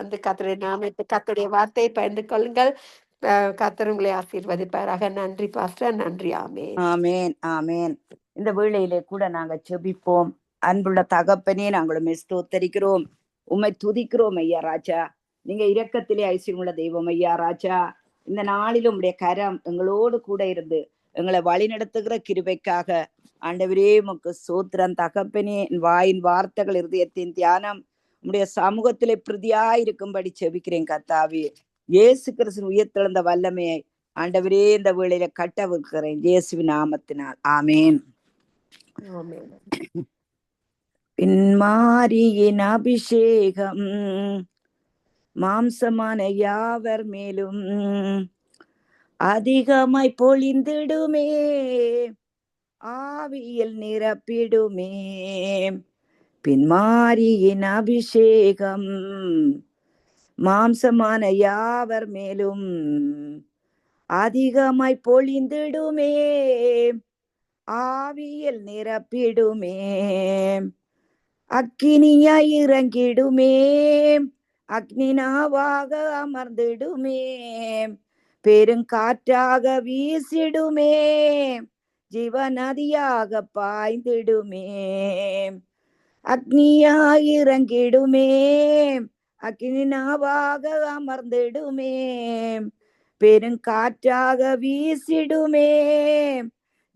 வந்து கர்த்தருடைய நாமத்தை கர்த்தருடைய வார்த்தையை பகிர்ந்து கொள்ளுங்கள். கர்த்தர் உங்களை ஆசீர்வதிப்பாராக. நன்றி பாஸ்டர். நன்றி. ஆமென். ஆமேன் ஆமேன். இந்த வேளையிலே கூட நாங்க செபிப்போம். அன்புள்ள தகப்பனே, நாங்களும் ஸ்தோத்தரிக்கிறோம், உம்மை துதிக்கிறோம் ஐயா ராஜா. நீங்க இரக்கத்திலே ஐஸ்வர்யமுள்ள தெய்வம் ஐயா ராஜா. இந்த நாளிலும் உடைய கரம் எங்களோடு கூட இருந்து எங்களை வழி நடத்துகிற கிருபைக்காக ஆண்டவரே உமக்கு சோத்திரம் தகப்பனே. வாயின் வார்த்தைகள் இருதயத்தின் தியானம் உம்முடைய சமூகத்திலே பிரதியாயிருக்கும்படி செபிக்கிறேன் கர்த்தாவே. இயேசு கிறிஸ்துவின் உயிர்த்தெழுந்த வல்லமையை ஆண்டவரே இந்த வேளையில கட்டவிருக்கிறேன் இயேசுவின் நாமத்தினால். ஆமேன். பின்மாரியின் அபிஷேகம் மாம்சமான யாவர் மேலும் அதிகமாய் பொழிந்திடுமே, ஆவியில் நிரப்பிடுமே. பின்மாரியின் அபிஷேகம் மாம்சமான யாவர் மேலும் அதிகமாய் பொழிந்திடுமே, ஆவியில் நிரப்பிடுமே. அக்கினியாய் இறங்கிடுமே, அக்னினாவாக அமர்ந்திடுமே. பெருங்காற்றாக வீசிடுமே, ஜீவநதியாக பாய்ந்திடுமே. அக்னியாய் இறங்கிடுமே, அக்னினாவாக அமர்ந்திடுமே. பெருங்காற்றாக வீசிடுமே,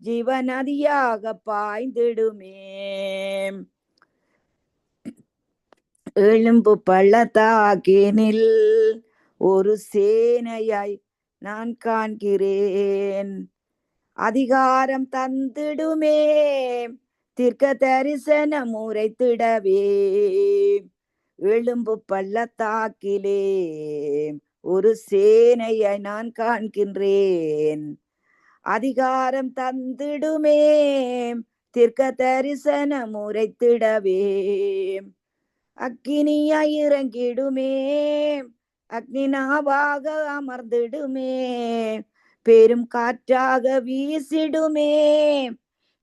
ஜீவநதியாக பாய்ந்திடுமே. எழும்பு பள்ளத்தாக்கினில் ஒரு சேனையாய் நான் காண்கிறேன், அதிகாரம் தந்திடுமே, தீர்க்க தரிசனம் உரைத்திடவே. எழும்பு பள்ளத்தாக்கிலே ஒரு சேனையாய் நான் காண்கின்றேன், அதிகாரம் தந்திடுமே, தீர்க்க தரிசனம் உரைத்திடவே. அக்கினியாய் இறங்கிடுமே, அக்னினாவாக அமர்ந்திடுமே. பெரும் காற்றாக வீசிடுமே,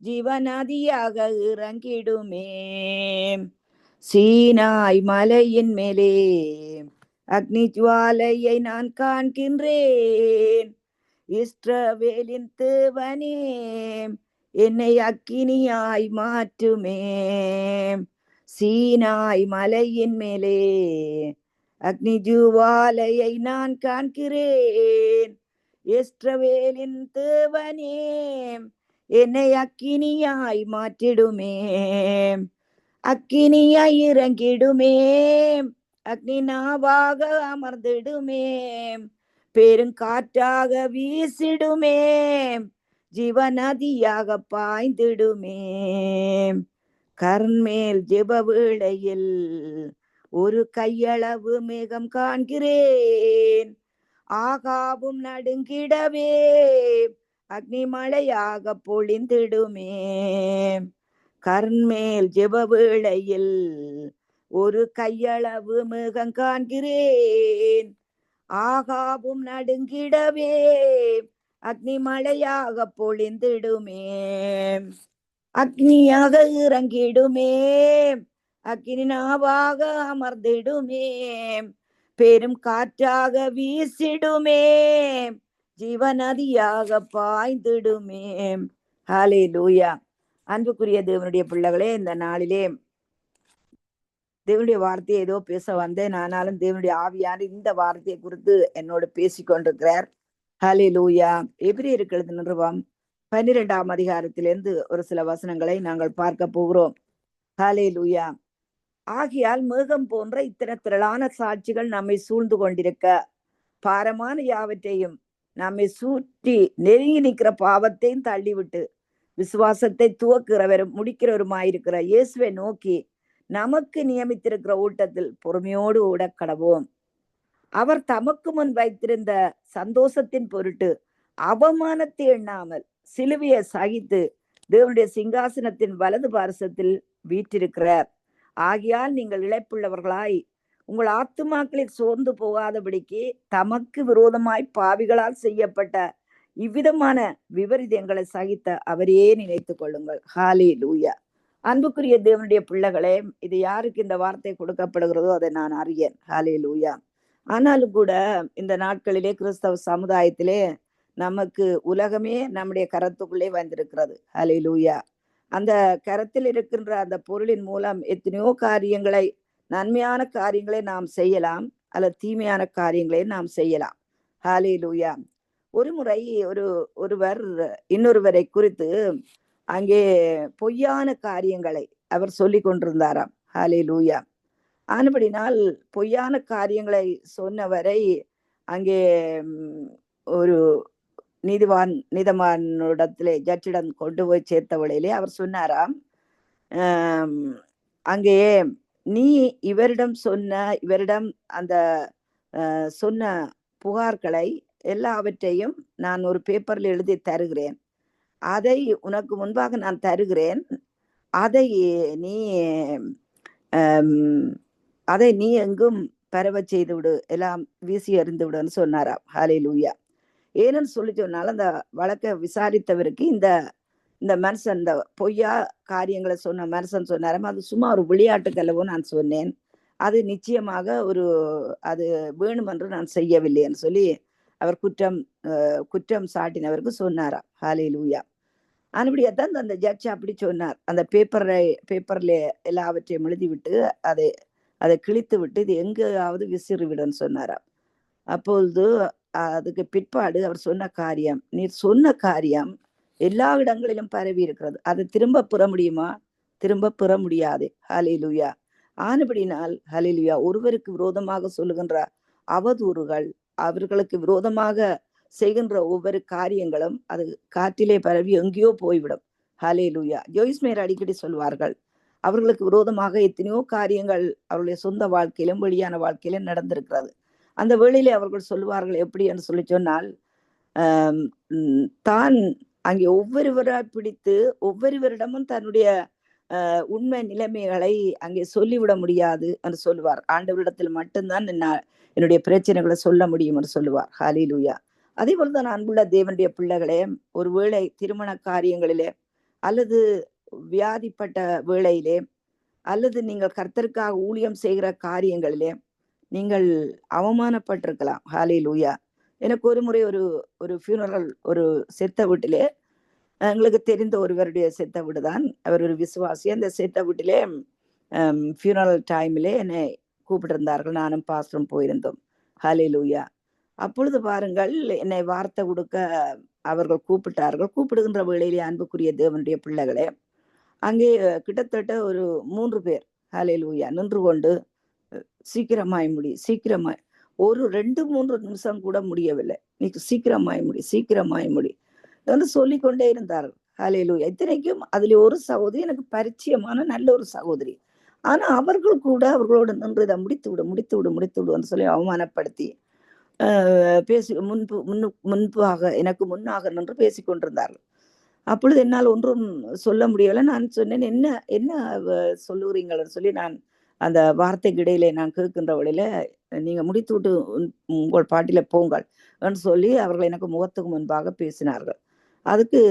ஜீவநதியாக இறங்கிடுமே. சீனாய் மலையின் மேலே அக்னி ஜுவாலையை நான் காண்கின்றேன், இஸ்ரவேலின் தேவனே என்னை அக்கினியாய் மாற்றுமே. சீனாய் மலையின் மேலே அக்னி ஜுவாலையை நான் காண்கிறேன், இஸ்ரவேலின் தேவனே என்னை அக்கினியாய் மாற்றிடுமே. அக்கினியாய் இறங்கிடுமே, அக்னினாவாக அமர்ந்திடுமே. பெருங்காற்றாக வீசிடுமே, ஜீவநதியாக பாய்ந்திடுமே. கர்மேல் ஜெப வேளையில் ஒரு கையளவு மேகம் காண்கிறேன், ஆகாவும் நடுங்கிடவே அக்னிமழையாக பொழிந்திடுமே. கர்மேல் ஜெப வேளையில் ஒரு கையளவு மேகம் காண்கிறேன், ஆகாவும் நடுங்கிடவே அக்னிமழையாக பொழிந்திடுமே. அக்னியாக இறங்கிடுமே, அக்னினாவாக அமர்ந்திடுமே. பெரும் காற்றாக வீசிடுமே, ஜீவநதியாக பாய்ந்திடுமே. ஹல்லேலூயா. அன்புக்குரிய தேவனுடைய பிள்ளைகளே, இந்த நாளிலே தேவனுடைய வார்த்தையை ஏதோ பேச வந்தேன், ஆனாலும் தேவனுடைய ஆவியான இந்த வார்த்தையை குறித்து என்னோடு பேசிக்கொண்டிருக்கிறார். ஹல்லேலூயா. எபிரேயருக்கு எழுதின நிருபம் 12ஆம் அதிகாரத்திலிருந்து ஒரு சில வசனங்களை நாங்கள் பார்க்க போகிறோம். ஹல்லேலூயா. ஆகையால் மேகம் போன்ற இத்தனை திரளான சாட்சிகள் நம்மை சூழ்ந்து கொண்டிருக்க, பாரமான யாவற்றையும் நம்மை சுற்றி நெருங்கி நிற்கிற பாவத்தையும் தள்ளிவிட்டு விசுவாசத்தை துவக்கிறவரும் முடிக்கிறவருமாயிருக்கிற இயேசுவை நோக்கி நமக்கு நியமித்திருக்கிற ஓட்டத்தில் பொறுமையோடு ஓட கடவோம். அவர் தமக்கு முன் வைத்திருந்த சந்தோஷத்தின் பொருட்டு அவமானத்தை எண்ணாமல் சிலுவையை சகித்து தேவனுடைய சிங்காசனத்தின் வலது பார்சத்தில் வீற்றிருக்கிறார். ஆகையால் நீங்கள் இளைப்புள்ளவர்களாய் உங்கள் ஆத்துமாக்களில் சோர்ந்து போகாதபடிக்கு தமக்கு விரோதமாய் பாவிகளால் செய்யப்பட்ட இவ்விதமான விபரீதங்களை சகித்த அவரே நினைத்துக் கொள்ளுங்கள். ஹல்லேலூயா. அன்புக்குரிய தேவனுடைய பிள்ளைகளே, இது யாருக்கு இந்த வார்த்தை கொடுக்கப்படுகிறதோ அதை நான் அறியேன். ஹல்லேலூயா. ஆனாலும் கூட இந்த நாட்களிலே கிறிஸ்தவ சமுதாயத்திலே நமக்கு உலகமே நம்முடைய கரத்துக்குள்ளே வந்திருக்கிறது. ஹல்லேலூயா. அந்த கரத்தில் இருக்கின்ற அந்த பொருளின் மூலம் எத்தனையோ காரியங்களை, நன்மையான காரியங்களை நாம் செய்யலாம், அல்லது தீமையான காரியங்களை நாம் செய்யலாம். ஹல்லேலூயா. ஒரு முறை ஒருவர் இன்னொருவரை குறித்து அங்கே பொய்யான காரியங்களை அவர் சொல்லி கொண்டிருந்தாராம். ஹல்லேலூயா. ஆனபடினால் பொய்யான காரியங்களை சொன்னவரை அங்கே ஒரு நீதிமானிடத்திலே ஜட்ஜிடம் கொண்டு போய் சேர்த்த வேளையிலே அவர் சொன்னாராம், அங்கே நீ இவரிடம் அந்த சொன்ன புகார்களை எல்லாவற்றையும் நான் ஒரு பேப்பர்ல எழுதி தருகிறேன், அதை உனக்கு முன்பாக நான் தருகிறேன், அதை நீ எங்கும் பரவ செய்து விடு, எல்லாம் வீசி எறிந்து விடுன்னு சொன்னாராம். ஹல்லேலூயா. ஏன்னு சொல்லி சொன்னாலும் அந்த வழக்கை விசாரித்தவருக்கு இந்த மனுஷன், இந்த பொய்யா காரியங்களை சொன்ன மனுஷன் சொன்னாராம், அது சும்மா ஒரு விளையாட்டுக்கல்லவோ நான் சொன்னேன், அது நிச்சயமாக அது வேணுமென்று நான் செய்யவில்லைன்னு சொல்லி அவர் குற்றம் சாட்டினவருக்கு சொன்னாராம். ஹல்லேலூயா. அதுபடியாத்தான் அந்த ஜட்ஜ் அப்படி சொன்னார். அந்த பேப்பர்ல எல்லாவற்றையும் எழுதிவிட்டு அதை கிழித்து விட்டு இது எங்காவது விசிறி விடுன்னு சொன்னாராம். அப்பொழுது அதுக்கு பிற்பாடு அவர் சொன்ன காரியம், நீர் சொன்ன காரியம் எல்லா இடங்களிலும் பரவி இருக்கிறது, அதை திரும்ப பெற முடியுமா? திரும்ப பெற முடியாது. ஹல்லேலூயா. ஆனபடினால் ஹல்லேலூயா, ஒருவருக்கு விரோதமாக சொல்லுகின்ற அவதூறுகள், அவர்களுக்கு விரோதமாக செய்கின்ற ஒவ்வொரு காரியங்களும் அது காற்றிலே பரவி எங்கேயோ போய்விடும். ஹல்லேலூயா. ஜோய்ஸ் மேயர் அடிக்கடி சொல்வார்கள், அவர்களுக்கு விரோதமாக எத்தனையோ காரியங்கள் அவருடைய சொந்த வாழ்க்கையிலும் வெளியான வாழ்க்கையிலும் நடந்திருக்கிறது. அந்த வேளையிலே அவர்கள் சொல்லுவார்கள் எப்படி என்று சொல்லி சொன்னால், தான் அங்கே ஒவ்வொருவரால் பிடித்து ஒவ்வொருவரிடமும் தன்னுடைய உண்மை நிலைமைகளை அங்கே சொல்லிவிட முடியாது என்று சொல்லுவார். ஆண்டவரிடத்தில் மட்டும்தான் என்னுடைய பிரச்சனைகளை சொல்ல முடியும் என்று சொல்லுவார். ஹல்லேலூயா. அதே போலதான் அன்புள்ள தேவனுடைய பிள்ளைகளே, ஒருவேளை திருமண காரியங்களிலே அல்லது வியாதிப்பட்ட வேளையிலே அல்லது நீங்கள் கர்த்தருக்காக ஊழியம் செய்கிற காரியங்களிலே நீங்கள் அவமானப்பட்டிருக்கலாம். ஹல்லேலூயா. எனக்கு ஒரு முறை ஒரு ஃபியூனரல், ஒரு செத்த வீட்டிலே, எங்களுக்கு தெரிந்த ஒருவருடைய செத்த வீடு தான், அவர் ஒரு விசுவாசி. அந்த செத்த வீட்டிலே ஃபியூனரல் டைமிலே என்னை கூப்பிட்டிருந்தார்கள், நானும் பாஸ்டரும் போயிருந்தோம். ஹல்லேலூயா. அப்பொழுது பாருங்கள், என்னை வார்த்தை கொடுக்க அவர்கள் கூப்பிட்டார்கள். கூப்பிடுகின்ற வேளையிலே அன்புக்குரிய தேவனுடைய பிள்ளைகளே, அங்கே கிட்டத்தட்ட ஒரு 3 பேர் ஹல்லேலூயா நின்று கொண்டு சீக்கிரமாய் ஒரு 2-3 நிமிஷம் கூட முடியவில்லை, நீ சீக்கிரமாய் முடி என்று சொல்லிக்கொண்டே இருந்தார்கள். ஹல்லேலூயா. இத்தனைக்கும் அதில் ஒரு சகோதரி எனக்கு பரிச்சயமான நல்ல ஒரு சகோதரி. ஆனா அவர்கள் கூட அவர்களோடு நின்று இதை முடித்து விடு சொல்லி அவமானப்படுத்தி பேசி முன்பாக எனக்கு முன்னாக நின்று பேசிக் கொண்டிருந்தார்கள். அப்பொழுது என்னால் ஒன்றும் சொல்ல முடியவில்லை. நான் சொன்னேன், என்ன சொல்லுகிறீங்கன்னு சொல்லி நான் அந்த வார்த்தைக்கு இடையிலே நான் கேட்கின்ற வழியில, நீங்க முடித்து விட்டு உங்கள் பாட்டில போங்கள் என்று சொல்லி அவர்கள் எனக்கு முகத்துக்கு முன்பாக பேசினார்கள். அதுக்கு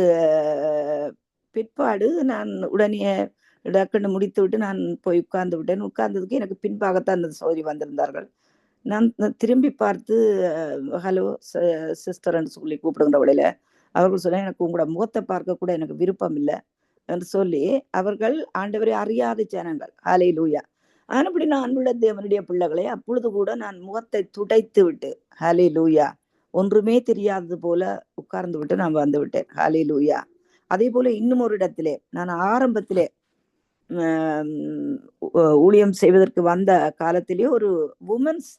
பிற்பாடு நான் உடனே டக்குன்னு முடித்து விட்டு நான் போய் உட்கார்ந்து விட்டேன். உட்கார்ந்ததுக்கு எனக்கு பின்பாகத்தான் அந்த சோதரி வந்திருந்தார்கள். நான் திரும்பி பார்த்து ஹலோ சிஸ்டர்ன்னு சொல்லி கூப்பிடுகின்ற வழியில அவர்கள் சொல்ல, எனக்கு உங்களோட முகத்தை பார்க்க கூட எனக்கு விருப்பம் இல்லை என்று சொல்லி, அவர்கள் ஆண்டவரை அறியாத ஜனங்கள். ஹல்லேலூயா. ஆனப்படி நான் அன்புள்ள தேவனுடைய பிள்ளைகளை அப்பொழுது கூட நான் முகத்தை துடைத்து விட்டு, ஹல்லேலூயா, ஒன்றுமே தெரியாதது போல உட்கார்ந்து விட்டு நான் வந்து விட்டேன். ஹல்லேலூயா. அதே போல இன்னும் ஒரு இடத்திலே நான் ஆரம்பத்திலே ஊழியம் செய்வதற்கு வந்த காலத்திலே ஒரு உமன்ஸ்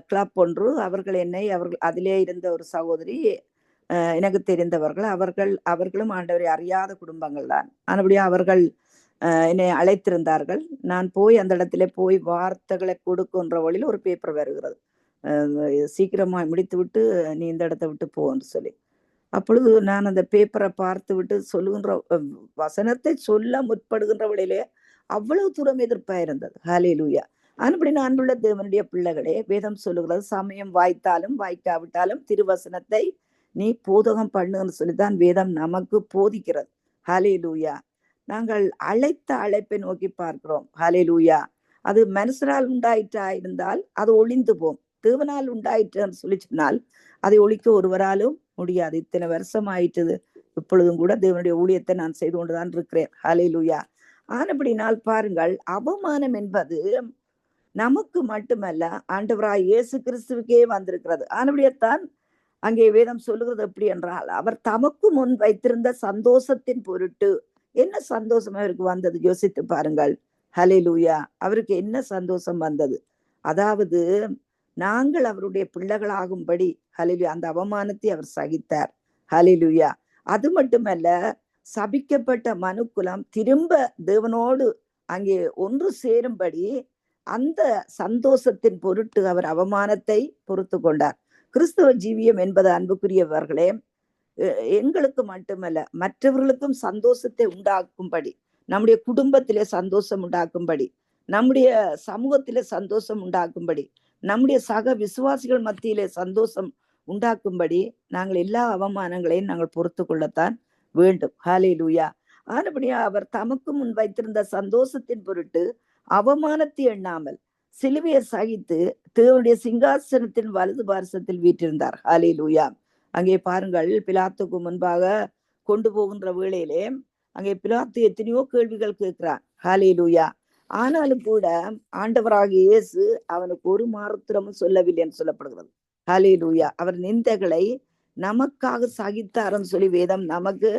கிளப் ஒன்று, அவர்கள் அதிலே இருந்த ஒரு சகோதரி எனக்கு தெரிந்தவர்கள், அவர்களும் ஆண்டவரை அறியாத குடும்பங்கள் தான். ஆனபடியா அவர்கள் என்னை அழைத்திருந்தார்கள். நான் போய் அந்த இடத்துல போய் வார்த்தைகளை கொடுக்கின்ற வழியில் ஒரு பேப்பர் வருகிறது, சீக்கிரமா முடித்து விட்டு நீ இந்த இடத்தை விட்டு போன்னு சொல்லி. அப்பொழுது நான் அந்த பேப்பரை பார்த்து விட்டு சொல்லுகின்ற வசனத்தை சொல்ல முற்படுகின்ற வழியிலே அவ்வளவு தூரம் எதிர்ப்பாயிருந்தது. ஹல்லேலூயா. அன்புடைய அன்புள்ள தேவனுடைய பிள்ளைகளே, வேதம் சொல்லுகிறது, சமயம் வாய்த்தாலும் வாய்க்காவிட்டாலும் திருவசனத்தை நீ போதகம் பண்ணுன்னு சொல்லித்தான் வேதம் நமக்கு போதிக்கிறது. ஹல்லேலூயா. நாங்கள் அழைத்த அழைப்பை நோக்கி பார்க்கிறோம். ஹல்லேலூயா. அது மனுஷரால் உண்டாயிற்றா இருந்தால் அது ஒளிந்து போம். தேவனால் உண்டாயிற்றுன்னு சொல்லி சொன்னால் அதை ஒழிக்க ஒருவராலும் முடியாது. இத்தனை வருஷம் ஆயிட்டது, இப்பொழுதும் கூட தேவனுடைய ஊழியத்தை நான் செய்து கொண்டுதான் இருக்கிறேன். ஹல்லேலூயா. ஆனபடினால் பாருங்கள், அவமானம் என்பது நமக்கு மட்டுமல்ல, ஆண்டவராய் இயேசு கிறிஸ்துவுக்கே வந்திருக்கிறது. ஆனபடியத்தான் அங்கே வேதம் சொல்லுகிறது எப்படி என்றால், அவர் தமக்கு முன் வைத்திருந்த சந்தோஷத்தின் பொருட்டு, என்ன சந்தோஷம் அவருக்கு வந்தது யோசித்து பாருங்கள். ஹல்லேலூயா. அவருக்கு என்ன சந்தோஷம் வந்தது? அதாவது நாங்கள் அவருடைய பிள்ளைகளாகும்படி, ஹல்லேலூயா, அந்த அவமானத்தை அவர் சகித்தார். ஹல்லேலூயா. அது மட்டுமல்ல, சபிக்கப்பட்ட மனுக்குலம் திரும்ப தேவனோடு அங்கே ஒன்று சேரும்படி அந்த சந்தோஷத்தின் பொருட்டு அவர் அவமானத்தை பொறுத்து கொண்டார். கிறிஸ்தவ ஜீவியம் என்பது அன்புக்குரியவர்களே, எங்களுக்கு மட்டுமல்ல மற்றவர்களுக்கும் சந்தோஷத்தை உண்டாக்கும்படி, நம்முடைய குடும்பத்திலே சந்தோஷம் உண்டாக்கும்படி, நம்முடைய சமூகத்திலே சந்தோஷம் உண்டாக்கும்படி, நம்முடைய சக விசுவாசிகள் மத்தியிலே சந்தோஷம் உண்டாக்கும்படி நாங்கள் எல்லா அவமானங்களையும் நாங்கள் பொறுத்து கொள்ளத்தான் வேண்டும். ஹல்லேலூயா. ஆனபடியா அவர் தமக்கு முன் வைத்திருந்த சந்தோஷத்தின் பொருட்டு அவமானத்தை எண்ணாமல் சிலுவையை சகித்து தேவனுடைய சிங்காசனத்தின் வலது பார்சத்தில் வீற்றிருந்தார். ஹல்லேலூயா. அங்கே பாருங்கள், பிலாத்துக்கு முன்பாக கொண்டு போகின்ற வேளையிலே அங்கே பிலாத்து எத்தனையோ கேள்விகள் கேட்கிறான். ஹல்லேலூயா. ஆனாலும் கூட ஆண்டவராகிய இயேசு அவனுக்கு ஒரு மாறுத்திரமும் சொல்லவில்லை என்று சொல்லப்படுகிறது. ஹல்லேலூயா. அவர் நிந்தைகளை நமக்காக சகித்தார்ன்னு சொல்லி வேதம் நமக்கு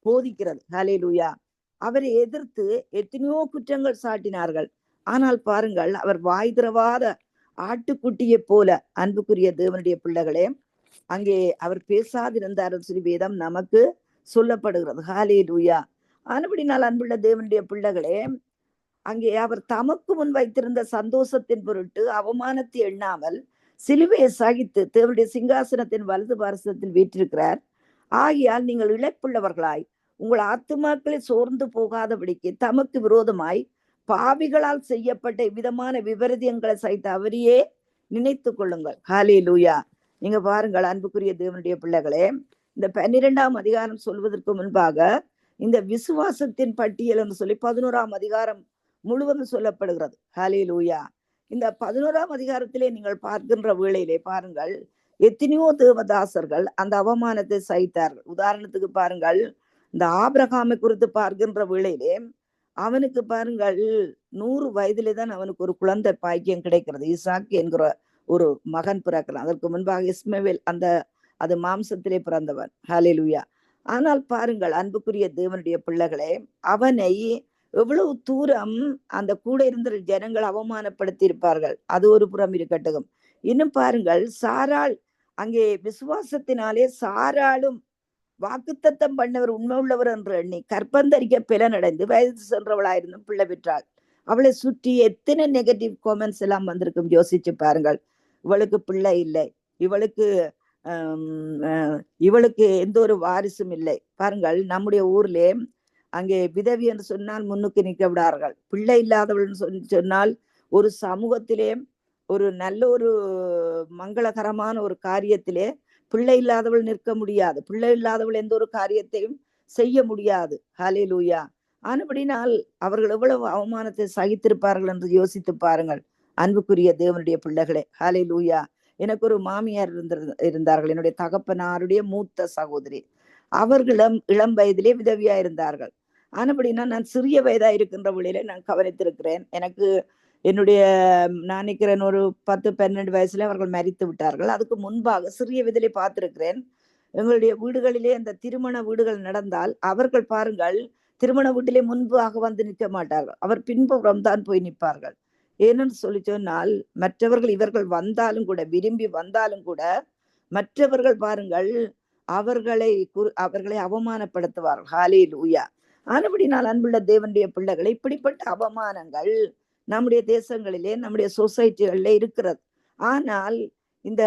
போதிக்கிறது. ஹல்லேலூயா. அவரை எதிர்த்து எத்தனையோ குற்றங்கள் சாட்டினார்கள். ஆனால் பாருங்கள், அவர் வாய் திறவாத ஆட்டுக்குட்டியை போல, அன்புக்குரிய தேவனுடைய பிள்ளைகளே, அங்கே அவர் பேசாதிருந்தார் சொல்லி வேதம் நமக்கு சொல்லப்படுகிறது. ஹல்லேலூயா. ஆனபடினால் அன்புள்ள தேவனுடைய பிள்ளைகளே, அங்கே அவர் தமக்கு முன் வைத்திருந்த சந்தோஷத்தின் பொருட்டு அவமானத்தை எண்ணாமல் சிலுவையை சகித்து தேவனுடைய சிங்காசனத்தின் வலது பார்சத்தில் வீற்றிருக்கிறார். ஆகியால் நீங்கள் இழைப்புள்ளவர்களாய் உங்கள் ஆத்துமாக்களை சோர்ந்து போகாதபடிக்கு தமக்கு விரோதமாய் பாவிகளால் செய்யப்பட்ட விதமான விபரீதங்களை சகித்த அவரையே நினைத்து கொள்ளுங்கள். ஹல்லேலூயா. நீங்க பாருங்கள் அன்புக்குரிய தேவனுடைய பிள்ளைகளே, இந்த 12ஆம் அதிகாரம் சொல்வதற்கு முன்பாக இந்த விசுவாசத்தின் பட்டியல் என்று சொல்லி 11ஆம் அதிகாரம் முழுவதும் சொல்லப்படுகிறது. ஹல்லேலூயா. இந்த 11ஆம் அதிகாரத்திலே நீங்கள் பார்க்கின்ற வேளையிலே பாருங்கள், எத்தனையோ தேவதாசர்கள் அந்த அவமானத்தை சகித்தார்கள். உதாரணத்துக்கு பாருங்கள், இந்த ஆபிரகாமை குறித்து பார்க்கின்ற வேளையிலே அவனுக்கு பாருங்கள் 100 வயதிலே தான் அவனுக்கு ஒரு குழந்தை பாக்கியம் கிடைக்கிறது. ஈசாக்கு என்கிற ஒரு மகன் பிறக்கிறான். அதற்கு முன்பாக இஸ்மவேல் அது மாம்சத்திலே பிறந்தவன். ஹல்லேலூயா. ஆனால் பாருங்கள் அன்புக்குரிய தேவனுடைய பிள்ளைகளே, அவனை எவ்வளவு தூரம் அந்த கூட இருந்த ஜனங்கள் அவமானப்படுத்தி இருப்பார்கள். அது ஒரு புறம் இருக்கட்டும். இன்னும் பாருங்கள், சாராள் அங்கே விசுவாசத்தினாலே சாராளும் வாக்குத்தத்தம் பண்ணவர் உண்மை உள்ளவர் என்று எண்ணி கற்பந்தரிக்க பிளனடைந்து வயது சென்றவளாயிருந்தும் பிள்ளை பெற்றாள். அவளை சுற்றி எத்தனை நெகட்டிவ் காமெண்ட்ஸ் எல்லாம் வந்திருக்கும் யோசிச்சு பாருங்கள். இவளுக்கு பிள்ளை இல்லை, இவளுக்கு எந்த ஒரு வாரிசும் இல்லை. பாருங்கள், நம்முடைய ஊர்லே அங்கே விதவி என்று சொன்னால் முன்னுக்கு நிற்க விடார்கள். பிள்ளை இல்லாதவள் சொன்னால் ஒரு சமூகத்திலே ஒரு நல்ல ஒரு மங்களகரமான ஒரு காரியத்திலே பிள்ளை இல்லாதவள் நிற்க முடியாது. பிள்ளை இல்லாதவள் எந்த ஒரு காரியத்தையும் செய்ய முடியாது. ஹல்லேலூயா. ஆனபடினால் அவர்கள் எவ்வளவு அவமானத்தை சகித்திருப்பார்கள் என்று யோசித்து பாருங்கள் அன்புக்குரிய தேவனுடைய பிள்ளைகளே. ஹல்லேலூயா. எனக்கு ஒரு மாமியார் இருந்தார்கள், என்னுடைய தகப்பனாருடைய மூத்த சகோதரி. அவர்களும் இளம் வயதிலே விதவியா இருந்தார்கள். ஆனபடினா நான் சிறிய வயதா இருக்கின்ற வழியில நான் கவனித்திருக்கிறேன். எனக்கு நான் நினைக்கிறேன் ஒரு 10-12 வயசுல அவர்கள் மரித்து விட்டார்கள். அதுக்கு முன்பாக சிறிய வயதிலே பார்த்திருக்கிறேன். எங்களுடைய வீடுகளிலே அந்த திருமண வீடுகள் நடந்தால் அவர்கள் பாருங்கள், திருமண வீட்டிலே முன்பாக வந்து நிற்க மாட்டார்கள், அவர் பின்புறம் தான் போய் நிற்பார்கள். ஏன்னு சொல்லி சொன்னால், மற்றவர்கள் இவர்கள் வந்தாலும் கூட, விரும்பி வந்தாலும் கூட, மற்றவர்கள் பாருங்கள் அவர்களை அவமானப்படுத்துவார்கள். ஹல்லேலூயா. ஆனபடினால் அன்புள்ள தேவனுடைய பிள்ளைகளை, இப்படிப்பட்ட அவமானங்கள் நம்முடைய தேசங்களிலே நம்முடைய சொசைட்டிகளிலே இருக்கிறது. ஆனால் இந்த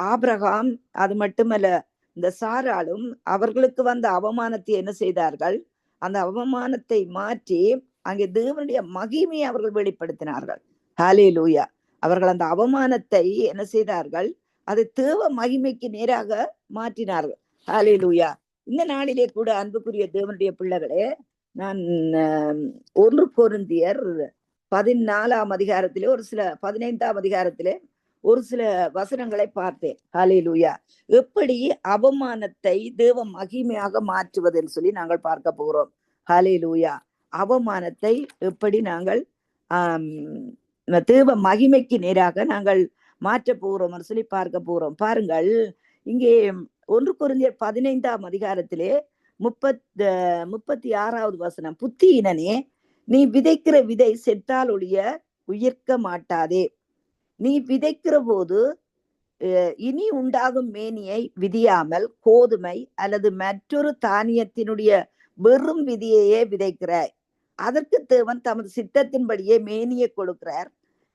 ஆபிரகாம் அது மட்டுமல்ல, இந்த சாராளும் அவர்களுக்கு வந்த அவமானத்தை என்ன செய்தார்கள்? அந்த அவமானத்தை மாற்றி அங்கே தேவனுடைய மகிமையை அவர்கள் வெளிப்படுத்தினார்கள். ஹல்லேலூயா. அவர்கள் அந்த அவமானத்தை என்ன செய்தார்கள்? அதை தேவ மகிமைக்கு நேராக மாற்றினார்கள். ஹல்லேலூயா. இந்த நாளிலே கூட அன்புக்குரிய தேவனுடைய பிள்ளைகளே, நான் 1 கொரிந்தியர் 14ஆம் அதிகாரத்திலே ஒரு சில 15ஆம் அதிகாரத்திலே ஒரு சில வசனங்களை பார்த்தேன். ஹல்லேலூயா. எப்படி அவமானத்தை தேவ மகிமையாக மாற்றுவதுன்னு சொல்லி நாங்கள் பார்க்க போகிறோம். ஹல்லேலூயா. அவமானத்தை எப்படி நாங்கள் தேவ மகிமைக்கு நேராக நாங்கள் மாற்ற போகிறோம் சொல்லி பார்க்க போகிறோம். பாருங்கள், இங்கே 1 கொரிந்தியர் 15ஆம் அதிகாரத்திலே 36வது வசனம், புத்தியினனே, நீ விதைக்கிற விதை செத்தால் ஒழிய உயிர்க்க மாட்டாதே. நீ விதைக்கிற போது இனி உண்டாகும் மேனியை விதியாமல் கோதுமை அல்லது மற்றொரு தானியத்தினுடைய வெறும் விதியையே விதைக்கிறாய். அதற்கு தேவன் தமது சித்தத்தின்படியே மேனியை கொடுக்கிறார்.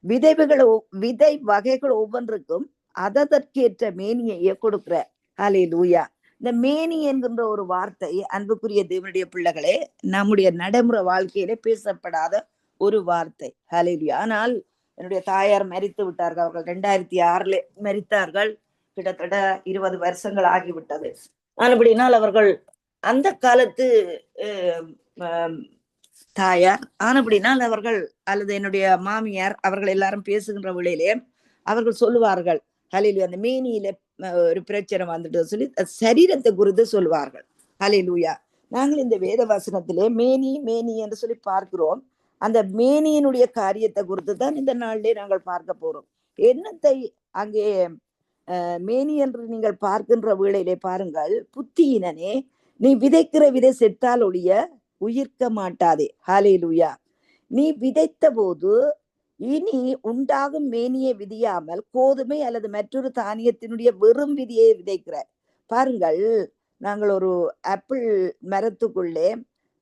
விதை வகைகள் ஒவ்வொன்றுக்கும் அதற்கேற்ற மேனியையே கொடுக்கிறார். ஹல்லேலூயா. இந்த மேனி என்கின்ற ஒரு வார்த்தை, அன்புக்குரிய தேவனுடைய பிள்ளைகளே, நம்முடைய நடைமுறை வாழ்க்கையிலே பேசப்படாத ஒரு வார்த்தை. ஹல்லேலூயா. ஆனால் என்னுடைய தாயார் மரித்து விட்டார்கள். அவர்கள் 2006 மரித்தார்கள். கிட்டத்தட்ட 20 வருஷங்கள் ஆகிவிட்டது. ஆனபடினால் அவர்கள் அந்த காலத்து தாயார். ஆனபடினால் அவர்கள் அல்லது என்னுடைய மாமியார் அவர்கள் எல்லாரும் பேசுகின்ற வேளையிலே அவர்கள் சொல்லுவார்கள், ஹல்லேலூயா, அந்த மேனியில ஒரு பிரச்சனை வந்துட்டு சொல்லி சரீரத்தை குறித்து சொல்லுவார்கள். ஹல்லேலூயா. நாங்கள் இந்த வேத வசனத்திலே மேனி மேனி என்று சொல்லி பார்க்கிறோம். அந்த மேனியினுடைய காரியத்தை குறித்து தான் இந்த நாளிலே நாங்கள் பார்க்க போறோம். என்னத்தை அங்கே மேனி என்று நீங்கள் பார்க்கின்ற வேளையிலே பாருங்கள், புத்தியினனே, நீ விதைக்கிற விதை செத்தால் ஒழிய உயிர்க்க மாட்டாதே. ஹல்லேலூயா. நீ விதைத்த போது இனி உண்டாகும் மேனியை விதியாமல் கோதுமை அல்லது மற்றொரு தானியத்தினுடைய வெறும் விதியை விதைக்கிற. பாருங்கள், நாங்கள் ஒரு ஆப்பிள் மரத்துக்குள்ளே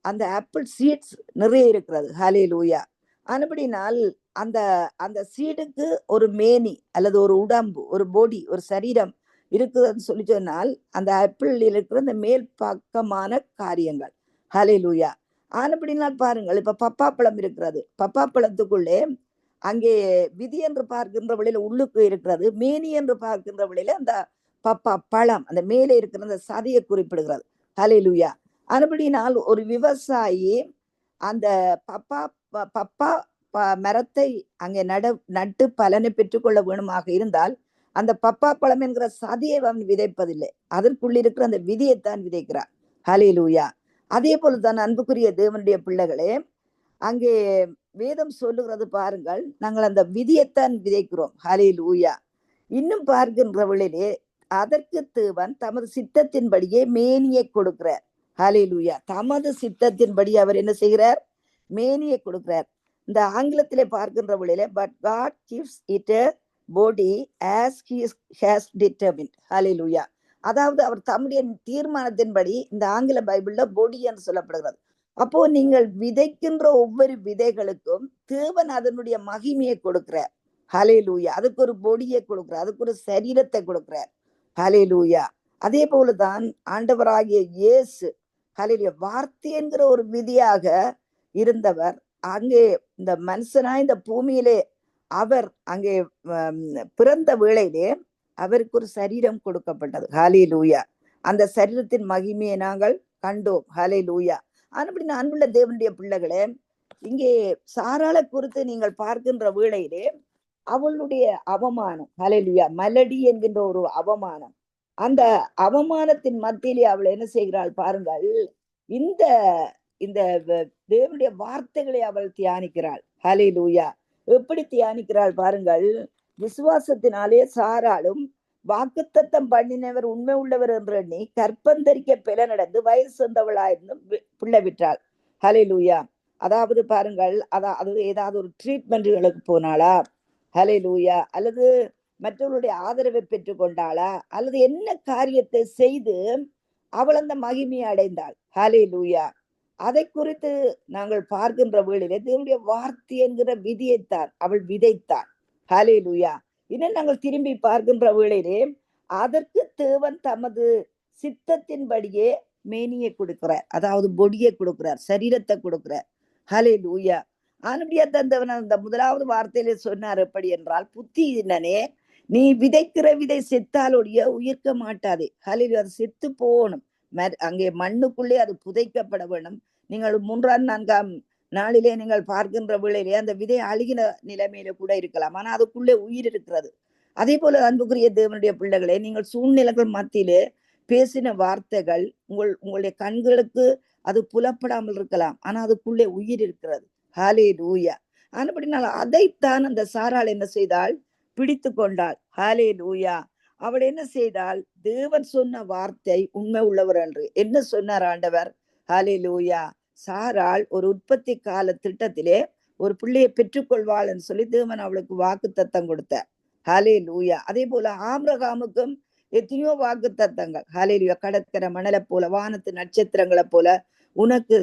அந்த ஆப்பிள் சீட்ஸ் நிறைய இருக்கிறது. ஹல்லேலூயா. ஆனபடினால் அந்த அந்த சீடுக்கு ஒரு மேனி அல்லது ஒரு உடம்பு, ஒரு பொடி, ஒரு சரீரம் இருக்குதுன்னு சொல்லி சொன்னால் அந்த ஆப்பிள் இருக்கிற அந்த மேல் பக்கமான காரியங்கள். ஹல்லேலூயா. ஆனபடினால் பாருங்கள், இப்ப பப்பாப்பழம் இருக்கிறது. பப்பாப்பழத்துக்குள்ளே அங்கே விதி என்று பார்க்கின்ற வழியில உள்ளுக்கு இருக்கிறது, மேனி என்று பார்க்கின்ற வழியில அந்த பப்பா பழம் அந்த மேலே இருக்கிற அந்த சதையை குறிப்பிடுகிறது. ஹல்லேலூயா. ஆனபடினால் ஒரு விவசாயி அந்த பப்பா மரத்தை அங்கே நட்டு பலனை பெற்றுக்கொள்ள வேணுமாக இருந்தால் அந்த பப்பா பழம் என்கிற சதியை அவன் விதைப்பதில்லை, அதற்குள்ள இருக்கிற அந்த விதியைத்தான் விதைக்கிறார். ஹல்லேலூயா. அதே போலதான் அன்புக்குரிய தேவனுடைய பிள்ளைகளே, அங்கே வேதம் சொல்லுகிறது பாருங்கள், நாங்கள் அந்த விதியைத்தான் விதைக்கிறோம். ஹல்லேலூயா. இன்னும் பார்க்கின்றவளிலே அதற்கு தேவன் தமது சித்தத்தின்படியே மேனியை கொடுக்கிறார். ஹல்லேலூயா. தமது சித்தத்தின்படி அவர் என்ன செய்கிறார்? மேனியை கொடுக்கிறார். இந்த ஆங்கிலத்திலே பார்க்கின்ற வழியில, but God gives it a body as he has determined. ஹல்லேலூயா. அதாவது அவர் தம்முடைய தீர்மானத்தின்படி, இந்த ஆங்கில பைபிள்ல பொடி என்று சொல்லப்படுகிறது. அப்போ நீங்கள் விதைக்கின்ற ஒவ்வொரு விதைகளுக்கும் தேவன் அதனுடைய மகிமையை கொடுக்கிறார். ஹல்லேலூயா. அதுக்கு ஒரு பொடியை கொடுக்கிறார், அதுக்கு ஒரு சரீரத்தை கொடுக்கிறார். ஹல்லேலூயா. அதே போலதான் ஆண்டவராகிய இயேசு, ஹல்லேலூயா, வார்த்தை என்கிற ஒரு விதியாக இருந்தவர் அங்கே இந்த மனுஷனாய் இந்த பூமியிலே அவர் அங்கே பிறந்த வேளையிலே அவருக்கு ஒரு சரீரம் கொடுக்கப்பட்டது. ஹல்லேலூயா. அந்த சரீரத்தின் மகிமையை நாங்கள் கண்டோம். ஹல்லேலூயா. அப்படி அன்புள்ள தேவனுடைய பிள்ளைகளே, இங்கே சாராளை குறித்து நீங்கள் பார்க்கின்ற வேளையிலே அவளுடைய அவமானம், ஹல்லேலூயா, மலடி என்கின்ற ஒரு அவமானம், அந்த அவமானத்தின் மத்தியிலே அவள் என்ன செய்கிறாள் பாருங்கள், இந்த இந்த தேவனுடைய வார்த்தைகளை அவள் தியானிக்கிறாள். ஹல்லேலூயா. எப்படி தியானிக்கிறாள் பாருங்கள், விசுவாசத்தினாலே சாராளும் வாக்குத்தத்தம் பண்ணினவர் உண்மை உள்ளவர் என்று எண்ணி கற்பந்தரிக்க பிற நடந்து வயசு சொந்தவளாயிருந்து பிள்ளை விட்டாள். ஹல்லேலூயா. அதாவது பாருங்கள், அதாவது ஏதாவது ஒரு ட்ரீட்மெண்ட்டுகளுக்கு போனாளா? ஹல்லேலூயா. அல்லது மற்றவர்களுடைய ஆதரவை பெற்றுக் கொண்டாளா? அல்லது என்ன காரியத்தை செய்து அவள் அந்த மகிமையை அடைந்தாள்? ஹல்லேலூயா. அதை குறித்து நாங்கள் பார்க்கின்ற வேளையிலே தேவனுடைய வார்த்தை என்கிற விதியைத்தான் அவள் விதைத்தாள். ஹல்லேலூயா. இன்னும் நாங்கள் திரும்பி பார்க்கின்ற வேளையிலே அதற்கு தேவன் தமது சித்தத்தின்படியே மேனியை கொடுக்கிறார், அதாவது பொடியை கொடுக்கிறார், சரீரத்தை கொடுக்கிறார். ஹல்லேலூயா. ஆனபடியா தந்தவன் அந்த முதலாவது வார்த்தையில சொன்னார் எப்படி என்றால், புத்தியினனே, நீ விதைக்கிற விதை செத்தாலொழிய உயிர்க்க மாட்டாதே. ஹல்லேலூயா. அது செத்து போகணும், அங்கே மண்ணுக்குள்ளே அது புதைக்கப்பட வேணும். நீங்கள் 3ஆம் 4ஆம் நாளிலே நீங்கள் பார்க்கின்ற வேளையிலே அந்த விதை அழுகின நிலைமையில கூட இருக்கலாம். ஆனா அதுக்குள்ளே உயிர் இருக்கிறது. அதே போல அன்புக்குரிய தேவனுடைய பிள்ளைகளே, நீங்கள் சூழ்நிலைகள் மத்தியிலே பேசின வார்த்தைகள் உங்களுடைய கண்களுக்கு அது புலப்படாமல் இருக்கலாம். ஆனா அதுக்குள்ளே உயிர் இருக்கிறது. ஹalleluya. ஆனபடினால் அதைத்தான் அந்த சாராள் என்ன செய்தாள்? பிடித்து கொண்டாள். ஹalleluya. அவள் என்ன செய்தாள்? தேவன் சொன்ன வார்த்தை உண்மை உள்ளவர் என்று. என்ன சொன்னார் ஆண்டவர்? ஹalleluya. சாராள் ஒரு உற்பத்தி கால திட்டத்திலே ஒரு பிள்ளையை பெற்றுக்கொள்வாள் என்று சொல்லி தேவன் அவளுக்கு வாக்கு தத்தம் கொடுத்தார். ஹalleluya. அதே போல ஆபிரகாமுக்கும் எத்தனையோ வாக்கு தத்தங்கள். ஹalleluya. கடற்கரை மணலை போல, வானத்து நட்சத்திரங்களை போல உனக்கு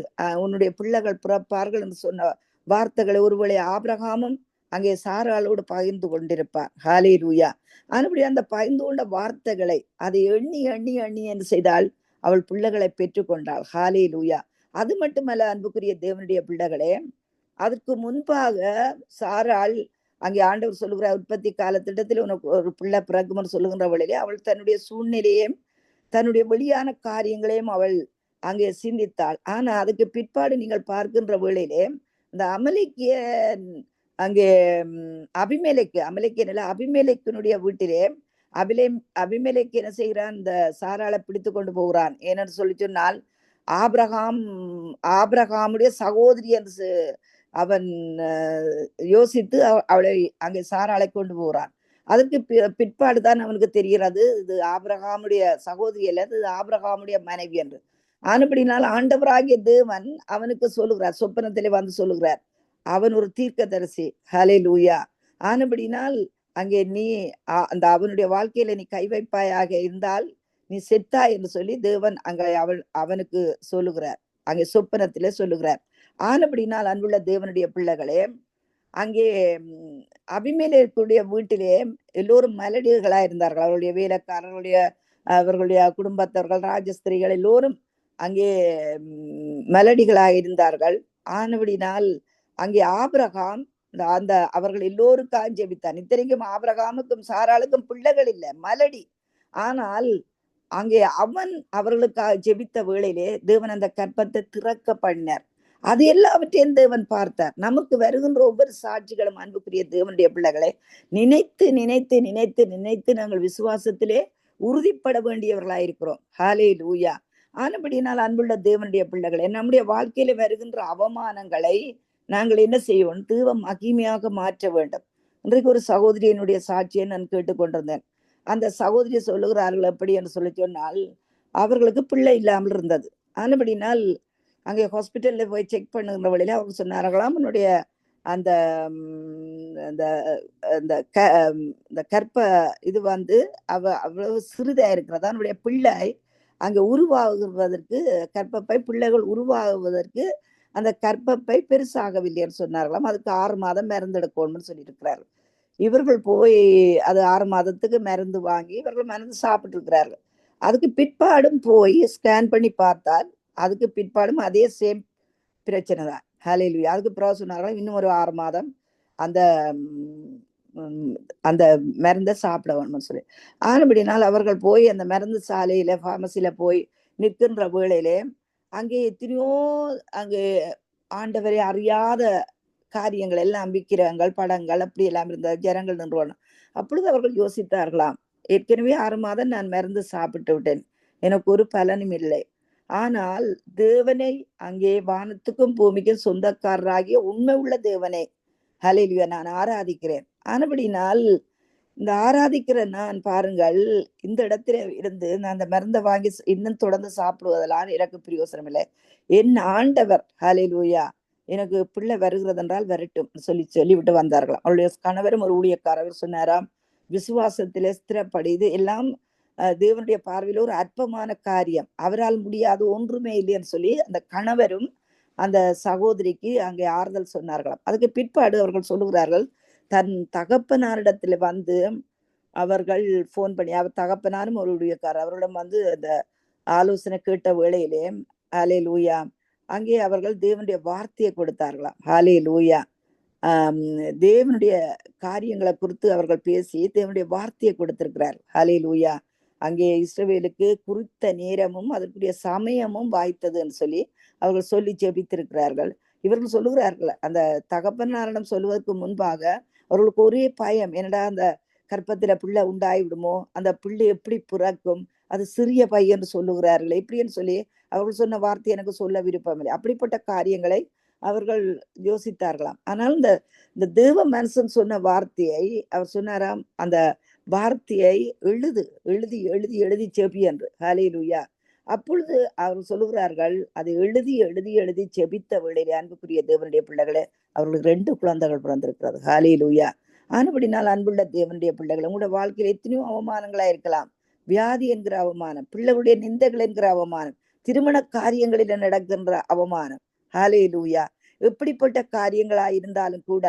உன்னுடைய பிள்ளைகள் பிறப்பார்கள் என்று சொன்ன வார்த்தைகளை ஒருவேளை ஆபிரகாமும் அங்கே சாராளோடு பகிர்ந்து கொண்டிருப்பார். ஹalleluya. அதுபடி அந்த பகிர்ந்து கொண்ட வார்த்தைகளை அதை எண்ணி எண்ணி எண்ணி என்று செய்தால் அவள் பிள்ளைகளை பெற்றுக்கொண்டாள். ஹalleluya. அது மட்டுமல்ல அன்புக்குரிய தேவனுடைய பிள்ளைகளே, அதற்கு முன்பாக சாராள் அங்கே ஆண்டவர் சொல்லுகிற உற்பத்தி கால திட்டத்தில் உனக்கு ஒரு பிள்ளை பிறகும்னு சொல்லுகின்ற வழியிலே அவள் தன்னுடைய சூழ்நிலையையும் தன்னுடைய வெளியான காரியங்களையும் அவள் அங்கே சிந்தித்தாள். ஆனா அதுக்கு பிற்பாடு நீங்கள் பார்க்கின்ற வேளையிலே இந்த அமலேக்கிய அங்கே அபிமெலேக்கினுடைய வீட்டிலே அபிமெலேக்கு என்ன செய்கிறான்? இந்த சாராளை பிடித்து கொண்டு போகிறான். ஏன்னு சொல்லி சொன்னால் ஆபிரகாமுடைய சகோதரி என்று அவன் யோசித்து அவளை அங்கே சாராளை கொண்டு போகிறான். அதற்கு பிற்பாடுதான் அவனுக்கு தெரிகிறது இது ஆபிரகாமுடைய சகோதரி அல்ல, இது ஆபிரகாமுடைய மனைவி என்று. ஆனபடினால் ஆண்டவராகிய தேவன் அவனுக்கு சொல்லுகிறார், சொப்பனத்திலே வந்து சொல்லுகிறார், அவன் ஒரு தீர்க்கதரிசி. ஹalleluya. ஆனபடினால் அங்கே நீ அந்த அவனுடைய வாழ்க்கையில நீ கை வைப்பாயாக இருந்தால் நீ செத்தா என்று சொல்லி தேவன் அங்கே அவனுக்கு சொல்லுகிறார், அங்கே சொப்பனத்திலே சொல்லுகிறார். ஆனபடினால் அன்புள்ள தேவனுடைய பிள்ளைகளே, அங்கே அபிமெலேக்குடைய வீட்டிலே எல்லோரும் மலடிகளா இருந்தார்கள். அவருடைய வேலைக்காரர்களுடைய அவர்களுடைய குடும்பத்தவர்கள் ராஜஸ்திரிகள் எல்லோரும் அங்கே மலடிகளாக இருந்தார்கள். ஆனபடினால் அங்கே ஆபிரகாம் அந்த அவர்கள் எல்லோருக்காக ஜெபித்தான். இத்தனைக்கும் ஆபிரகாமுக்கும் சாராளுக்கும் பிள்ளைகள் இல்லை, மலடி. ஆனால் அங்கே அவன் அவர்களுக்காக ஜெபித்த வேளையிலே தேவன் அந்த கற்பத்தை திறக்க பண்ணார். அது எல்லாவற்றையும் தேவன் பார்த்தார். நமக்கு வருகின்ற ஒவ்வொரு சாட்சிகளும் அன்புக்குரிய தேவனுடைய பிள்ளைகளை நினைத்து நினைத்து நினைத்து நினைத்து நாங்கள் விசுவாசத்திலே உறுதிப்பட வேண்டியவர்களாயிருக்கிறோம். ஹalleluya. ஆனபடினால் அன்புள்ள தேவனுடைய பிள்ளைகளை நம்முடைய வாழ்க்கையில வருகின்ற அவமானங்களை நாங்கள் என்ன செய்வோம்? தேவ மகிமையாக மாற்ற வேண்டும். இன்றைக்கு ஒரு சகோதரியனுடைய சாட்சியை நான் கேட்டுக்கொண்டிருந்தேன். அந்த சகோதரி சொல்லுகிறார்கள் எப்படி என்று சொல்லி சொன்னால் அவர்களுக்கு பிள்ளை இல்லாமல் இருந்தது. ஆனபடினால் அங்கே ஹாஸ்பிட்டல்ல போய் செக் பண்ணுகின்ற வழியில அவங்க சொன்னார்களாம், உன்னுடைய அந்த இந்த கற்ப இது வந்து அவ்வளவு சிறிதா இருக்கிறதா, அவனுடைய பிள்ளை அங்கே உருவாகுவதற்கு கற்பப்பை பிள்ளைகள் உருவாகுவதற்கு அந்த கற்பப்பை பெருசாகவில்லைன்னு சொன்னார்களாம். அதுக்கு 6 மாதம் மருந்து எடுக்கணும்னு சொல்லியிருக்கிறார்கள். இவர்கள் போய் அது 6 மாதத்துக்கு மருந்து வாங்கி இவர்கள் மருந்து சாப்பிட்டு இருக்கிறார்கள். அதுக்கு பிற்பாடும் போய் ஸ்கேன் பண்ணி பார்த்தால் அதுக்கு பிற்பாடும் அதே சேம் பிரச்சனை தான். ஹalleluya. அதுக்கு பிறகு சொன்னார்கள் இன்னும் ஒரு 6 மாதம் அந்த அந்த மருந்தை சாப்பிட வேணும்னு சொல்லி. ஆனபடினால் அவர்கள் போய் அந்த மருந்து சாலையில பார்மசியில போய் நிற்கின்ற வேளையிலே அங்கே எத்தனையோ அங்கே ஆண்டவரை அறியாத காரியங்கள் எல்லாம் விக்கிரங்கள் படங்கள் அப்படி எல்லாம் இருந்த ஜனங்கள் நின்றுவாங்க. அப்பொழுது அவர்கள் யோசித்தார்களாம், ஏற்கனவே 6 மாதம் நான் மருந்து சாப்பிட்டு விட்டேன், எனக்கு ஒரு பலனும் இல்லை. ஆனால் தேவனை அங்கே வானத்துக்கும் பூமிக்கும் சொந்தக்காரராகிய உண்மை உள்ள தேவனை ஹalleluya நான் ஆராதிக்கிறேன். ஆனபடினால் இந்த ஆராதிக்கிற நான் பாருங்கள் இந்த இடத்துல இருந்து நான் அந்த மருந்தை வாங்கி இன்னும் தொடர்ந்து சாப்பிடுவதெல்லாம் எனக்கு பிரயோசனம் இல்லை. என் ஆண்டவர் ஹalleluya எனக்கு பிள்ளை வருகிறது என்றால் வரட்டும் சொல்லிவிட்டு வந்தார்களாம். அவளுடைய கணவரும் ஒரு ஊழியக்காரர் சொன்னாராம், விசுவாசத்திலே ஸ்திரப்படி இது எல்லாம் தேவனுடைய பார்வையில் ஒரு அற்பமான காரியம், அவரால் முடியாது ஒன்றுமே இல்லைன்னு சொல்லி அந்த கணவரும் அந்த சகோதரிக்கு அங்கே ஆறுதல் சொன்னார்களாம். அதுக்கு பிற்பாடு அவர்கள் சொல்லுகிறார்கள், தன் தகப்பனாரிடத்துல வந்து அவர்கள் போன் பண்ணி, அவர் தகப்பனாரும் ஒரு ஊழியக்காரர், அவரிடம் வந்து அந்த ஆலோசனை கேட்ட வேளையிலே ஹalleluya அங்கே அவர்கள் தேவனுடைய வார்த்தையை கொடுத்தார்களாம். ஹalleluya தேவனுடைய காரியங்களை குறித்து அவர்கள் பேசி தேவனுடைய வார்த்தையை கொடுத்திருக்கிறார். ஹalleluya அங்கே இஸ்ரவேலுக்கு குறித்த நேரமும் அதற்குரிய சமயமும் வாய்த்ததுன்னு சொல்லி அவர்கள் சொல்லி ஜெபித்திருக்கிறார்கள். இவர்கள் சொல்லுகிறார்கள், அந்த தகப்பனாரிடம் சொல்லுவதற்கு முன்பாக அவர்களுக்கு ஒரே பயம், என்னடா அந்த கற்பத்துல பிள்ளை உண்டாய் விடுமோ, அந்த பிள்ளை எப்படி பிறக்கும், அது சிறிய பையன் சொல்லுகிறார்கள் எப்படின்னு சொல்லி அவர்கள் சொன்ன வார்த்தை எனக்கு சொல்ல விருப்பமில்லை. அப்படிப்பட்ட காரியங்களை அவர்கள் யோசித்தார்களாம். ஆனால் இந்த இந்த தேவ மனுஷன் சொன்ன வார்த்தையை அவர் சொன்னாராம், அந்த வார்த்தையை எழுதி எழுதி எழுதி செபி என்று. ஹல்லேலூயா. அப்பொழுது அவர் சொல்லுகிறார்கள், அதை எழுதி எழுதி எழுதி செபித்த வேளையிலே அன்புக்குரிய தேவனுடைய பிள்ளைகளே, அவர்களுக்கு 2 குழந்தைகள் பிறந்திருக்கிறது. ஹல்லேலூயா. ஆனபடினால் அன்புள்ள தேவனுடைய பிள்ளைகள், உங்களோட வாழ்க்கையில் எத்தனையோ அவமானங்களா இருக்கலாம். வியாதி என்கிற அவமானம், பிள்ளைகளுடைய நிந்தைகள் என்கிற அவமானம், திருமண காரியங்களில் நடக்கின்ற அவமானம். ஹல்லேலூயா. எப்படிப்பட்ட காரியங்களா இருந்தாலும் கூட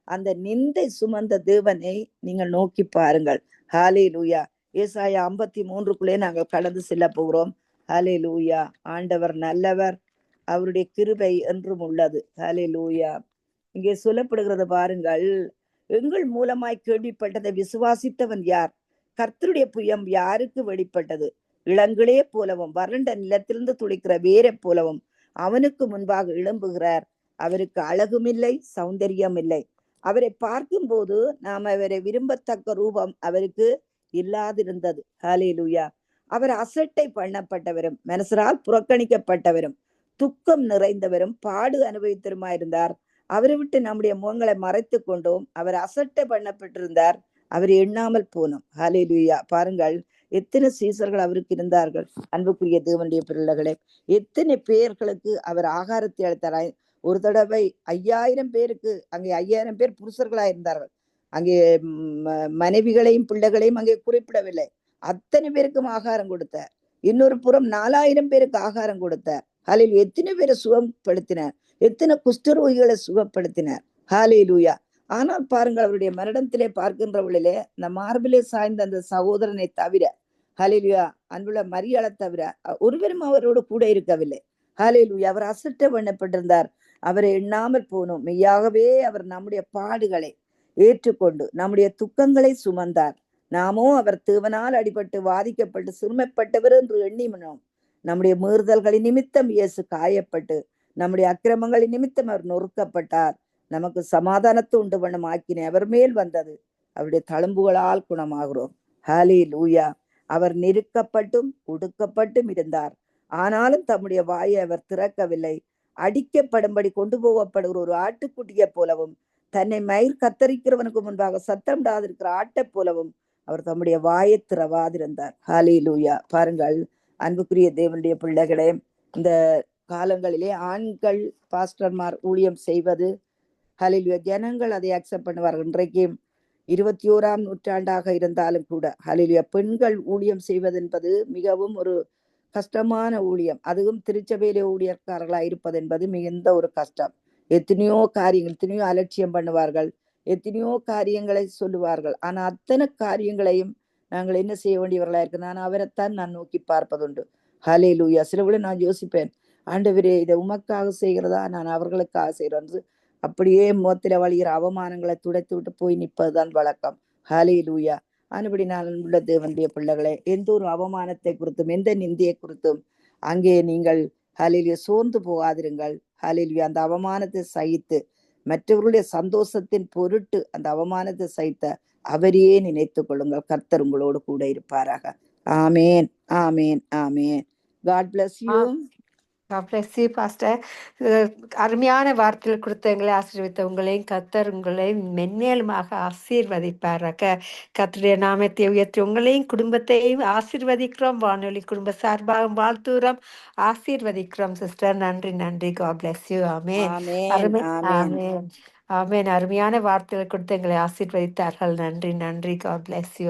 அந்த நிந்தை சுமந்த தேவனை நீங்கள் நோக்கி பாருங்கள். ஹல்லேலூயா. ஏசாயா 53க்குள்ளே நாங்கள் கடந்து செல்ல போகிறோம். ஹல்லேலூயா. ஆண்டவர் நல்லவர், அவருடைய கிருபை என்றும் உள்ளது. ஹல்லேலூயா. இங்கே சொல்லப்படுகிறது பாருங்கள், எங்கள் மூலமாய் கேள்விப்பட்டதை விசுவாசித்தவன் யார்? கர்த்தருடைய புயம் யாருக்கு வெளிப்பட்டது? இளங்கிளே போலவும் வறண்ட நிலத்திலிருந்து துளிக்கிற வேரை போலவும் அவனுக்கு முன்பாக எழும்புகிறார். அவருக்கு அழகும் இல்லை, சௌந்தரியம் இல்லை. அவரை பார்க்கும் போது நாம் அவரை விரும்பத்தக்க ரூபம் அவருக்கு இல்லாதிருந்தது. ஹல்லேலூயா. அவர் அசட்டை பண்ணப்பட்டவரும் மனுஷரால் புறக்கணிக்கப்பட்டவரும் துக்கம் நிறைந்தவரும் பாடு அனுபவித்தருமாயிருந்தார். அவரை விட்டு நம்முடைய முகங்களை மறைத்து கொண்டோம். அவர் அசட்டை பண்ணப்பட்டிருந்தார், அவரை எண்ணாமல் போனோம். ஹல்லேலூயா. பாருங்கள், எத்தனை சீசர்கள் அவருக்கு இருந்தார்கள். அன்புக்குரிய தேவனுடைய பிள்ளைகளே, எத்தனை பேர்களுக்கு அவர் ஆகாரத்தை அளித்தார். ஒரு தடவை 5000 பேருக்கு, அங்கே 5000 பேர் புருஷர்களா இருந்தார்கள். அங்கே மனைவிகளையும் பிள்ளைகளையும் அங்கே குறிப்பிடவில்லை. அத்தனை பேருக்கும் ஆகாரம் கொடுத்தார். இன்னொரு புறம் 4000 பேருக்கு ஆகாரம் கொடுத்தார். ஹல்லேலூயா. எத்தனை பேரை சுகப்படுத்தினார், எத்தனை குஷ்டரோகிகளை சுகப்படுத்தினார். ஹல்லேலூயா. ஆனால் பாருங்கள், அவருடைய மரணத்திலே பார்க்கின்றவளிலே இந்த மார்பிலே சாய்ந்த அந்த சகோதரனை தவிர, ஹல்லேலூயா, அன்புள்ள மரியாதை தவிர ஒருவரும் அவரோடு கூட இருக்கவில்லை. ஹல்லேலூயா. அவர் அசட்டை பண்ணப்பட்டிருந்தார். அவரை எண்ணாமல் போனோம். மெய்யாகவே அவர் நம்முடைய பாடுகளை ஏற்றுக்கொண்டு நம்முடைய துக்கங்களை சுமந்தார். நாமோ அவர் தேவனால் அடிபட்டு வாதிக்கப்பட்டு சிறுமைப்பட்டவர் என்று எண்ணினோம். நம்முடைய மீறுதல்களின் நிமித்தம் இயேசு காயப்பட்டு நம்முடைய அக்கிரமங்களின் நிமித்தம் அவர் நொறுக்கப்பட்டார். நமக்கு சமாதானத்தை உண்டு பண்ணும் ஆக்கினை அவர் மேல் வந்தது. அவருடைய தழும்புகளால் குணமாகிறோம். ஹல்லேலூயா. அவர் நெருக்கப்பட்டும் ஒடுக்கப்பட்டும் இருந்தார். ஆனாலும் தம்முடைய வாயை அவர் திறக்கவில்லை. அடிக்கப்படும்படி கொண்டு போகப்படுகிற ஒரு ஆட்டுக்குட்டியை போலவும் தன்னை மயிர் கத்தரிக்கிறவனுக்கு முன்பாக சத்தமிடாதிருக்கிற ஆட்டை போலவும் அவர் தம்முடைய வாயை திறவாதிருந்தார். ஹல்லேலூயா. பாருங்கள், அன்புக்குரிய தேவனுடைய பிள்ளைகளே, இந்த காலங்களிலே ஆண்கள் பாஸ்டர்மார் ஊழியம் செய்வது, ஹல்லேலூயா, ஜனங்கள் அதை அக்செப்ட் பண்ணுவார்கள். இன்றைக்கு 21ஆம் நூற்றாண்டாக இருந்தாலும் கூட ஹல்லேலூயா, பெண்கள் ஊழியம் செய்வது என்பது மிகவும் ஒரு கஷ்டமான ஊழியம். அதுவும் திருச்சபையிலே ஊழியக்காரர்களாக இருப்பது என்பது மிகுந்த ஒரு கஷ்டம். எத்தனையோ காரியங்கள், எத்தனையோ அலட்சியம் பண்ணுவார்கள், எத்தனையோ காரியங்களை சொல்லுவார்கள். ஆனா அத்தனை காரியங்களையும் நாங்கள் என்ன செய்ய வேண்டியவர்களா இருக்கு? நான் அவரைத்தான் நான் நோக்கி பார்ப்பதுண்டு. ஹல்லேலூயா. சில விட நான் யோசிப்பேன், ஆண்டவரே, இதை உமக்காக செய்கிறதா, நான் அவர்களுக்காக செய்கிறேன். அப்படியே முகத்தில வழிகிற அவமானங்களை துடைத்து விட்டு போய் நிற்பதுதான் வழக்கம். ஹல்லேலூயா. ஆனபடி நான் உள்ள தேவனுடைய பிள்ளைகளே, எந்த ஒரு அவமானத்தை குறித்தும் எந்த நிந்தையை குறித்தும் அங்கே நீங்கள் ஹல்லேலூயா சோர்ந்து போகாதிருங்கள். ஹல்லேலூயா. அந்த அவமானத்தை சகித்து மற்றவர்களுடைய சந்தோஷத்தின் பொருட்டு அந்த அவமானத்தை சகித்த அவரையே நினைத்துக் கொள்ளுங்கள். கர்த்தர் உங்களோடு கூட இருப்பாராக. ஆமேன், ஆமேன், ஆமேன். God bless you. God bless you, Pastor. அருமையான வார்த்தைகள் கொடுத்த எங்களை ஆசீர்வதித்த உங்களையும் கர்த்தர் உங்களை மென்மேலுமாக ஆசீர்வதிப்பாராக. கர்த்தருடைய நாமத்தை உயர்த்தி உங்களையும் குடும்பத்தையும் ஆசீர்வதிக்கிறோம். வானொலி குடும்ப சார்பாக வாழ்த்துகிறோம், ஆசீர்வதிக்கிறோம் சிஸ்டர். நன்றி, நன்றி. God bless you. ஆமென். ஆமேன், அருமை. ஆமேன். ஆமென், ஆமென். அருமையான வார்த்தைகள் கொடுத்து எங்களை ஆசீர்வதித்தார்கள். நன்றி, நன்றி. God bless you.